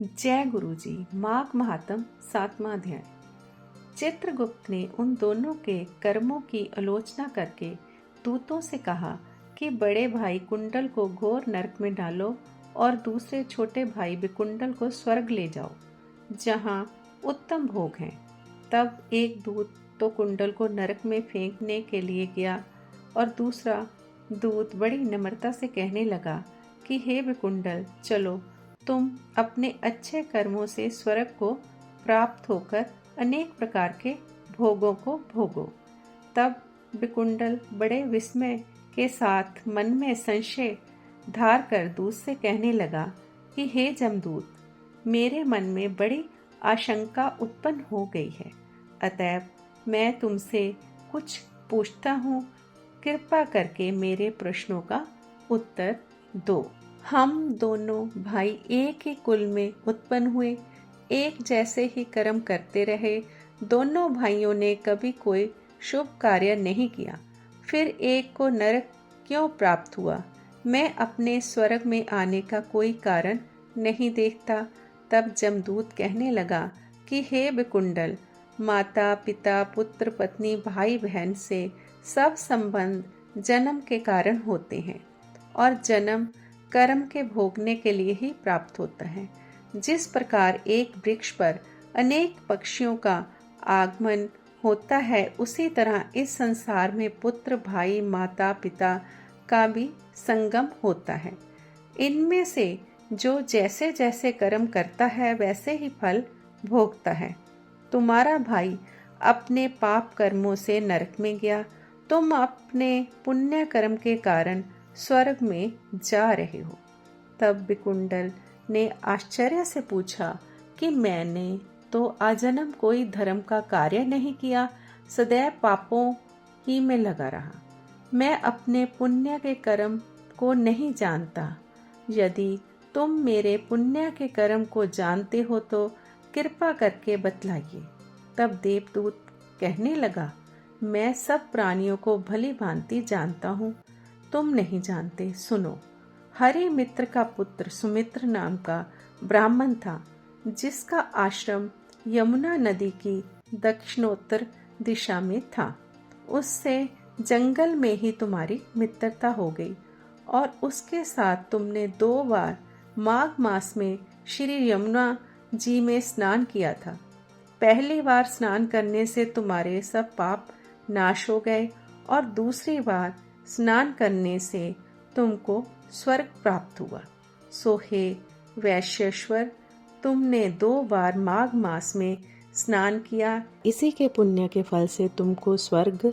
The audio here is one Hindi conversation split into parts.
जय गुरु जी। माघ महात्म 7वां अध्याय। चित्रगुप्त ने उन दोनों के कर्मों की आलोचना करके दूतों से कहा कि बड़े भाई कुंडल को घोर नरक में डालो और दूसरे छोटे भाई विकुंडल को स्वर्ग ले जाओ, जहाँ उत्तम भोग हैं। तब एक दूत तो कुंडल को नरक में फेंकने के लिए गया और दूसरा दूत बड़ी नम्रता से कहने लगा कि हे विकुंडल, चलो, तुम अपने अच्छे कर्मों से स्वर्ग को प्राप्त होकर अनेक प्रकार के भोगों को भोगो। तब विकुंडल बड़े विस्मय के साथ मन में संशय धार कर दूत से कहने लगा कि हे जमदूत, मेरे मन में बड़ी आशंका उत्पन्न हो गई है, अतएव मैं तुमसे कुछ पूछता हूँ। कृपा करके मेरे प्रश्नों का उत्तर दो। हम दोनों भाई एक ही कुल में उत्पन्न हुए, एक जैसे ही कर्म करते रहे। दोनों भाइयों ने कभी कोई शुभ कार्य नहीं किया, फिर एक को नरक क्यों प्राप्त हुआ? मैं अपने स्वर्ग में आने का कोई कारण नहीं देखता। तब जमदूत कहने लगा कि हे विकुंडल, माता पिता पुत्र पत्नी भाई बहन से सब संबंध जन्म के कारण होते हैं और जन्म कर्म के भोगने के लिए ही प्राप्त होता है। जिस प्रकार एक वृक्ष पर अनेक पक्षियों का आगमन होता है, उसी तरह इस संसार में पुत्र भाई माता पिता का भी संगम होता है। इनमें से जो जैसे जैसे कर्म करता है वैसे ही फल भोगता है। तुम्हारा भाई अपने पाप कर्मों से नरक में गया, तुम अपने पुण्य कर्म के कारण स्वर्ग में जा रहे हो। तब विकुंडल ने आश्चर्य से पूछा कि मैंने तो आजन्म कोई धर्म का कार्य नहीं किया, सदैव पापों ही में लगा रहा। मैं अपने पुण्य के कर्म को नहीं जानता। यदि तुम मेरे पुण्य के कर्म को जानते हो तो कृपा करके बतलाइए। तब देवदूत कहने लगा, मैं सब प्राणियों को भली भांति जानता हूँ, तुम नहीं जानते। सुनो, हरि मित्र का पुत्र सुमित्र नाम का ब्राह्मण था, जिसका आश्रम यमुना नदी की दक्षिणोत्तर दिशा में था। उससे जंगल में ही तुम्हारी मित्रता हो गई और उसके साथ तुमने 2 बार माघ मास में श्री यमुना जी में स्नान किया था। पहली बार स्नान करने से तुम्हारे सब पाप नाश हो गए और दूसरी बार स्नान करने से तुमको स्वर्ग प्राप्त हुआ। सो हे वैश्येश्वर, तुमने 2 बार माघ मास में स्नान किया, इसी के पुण्य के फल से तुमको स्वर्ग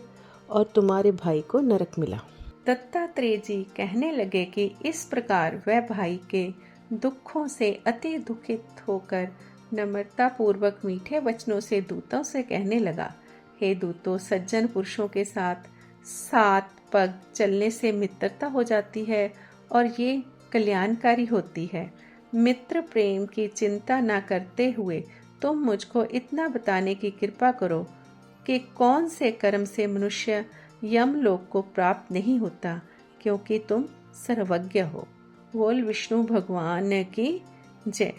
और तुम्हारे भाई को नरक मिला। दत्तात्रेय जी कहने लगे कि इस प्रकार वह भाई के दुखों से अति दुखित होकर नम्रता पूर्वक मीठे वचनों से दूतों से कहने लगा, हे दूतों, सज्जन पुरुषों के साथ 7 पग चलने से मित्रता हो जाती है और ये कल्याणकारी होती है। मित्र प्रेम की चिंता न करते हुए तुम मुझको इतना बताने की कृपा करो कि कौन से कर्म से मनुष्य यमलोक को प्राप्त नहीं होता, क्योंकि तुम सर्वज्ञ हो। बोल विष्णु भगवान की जय।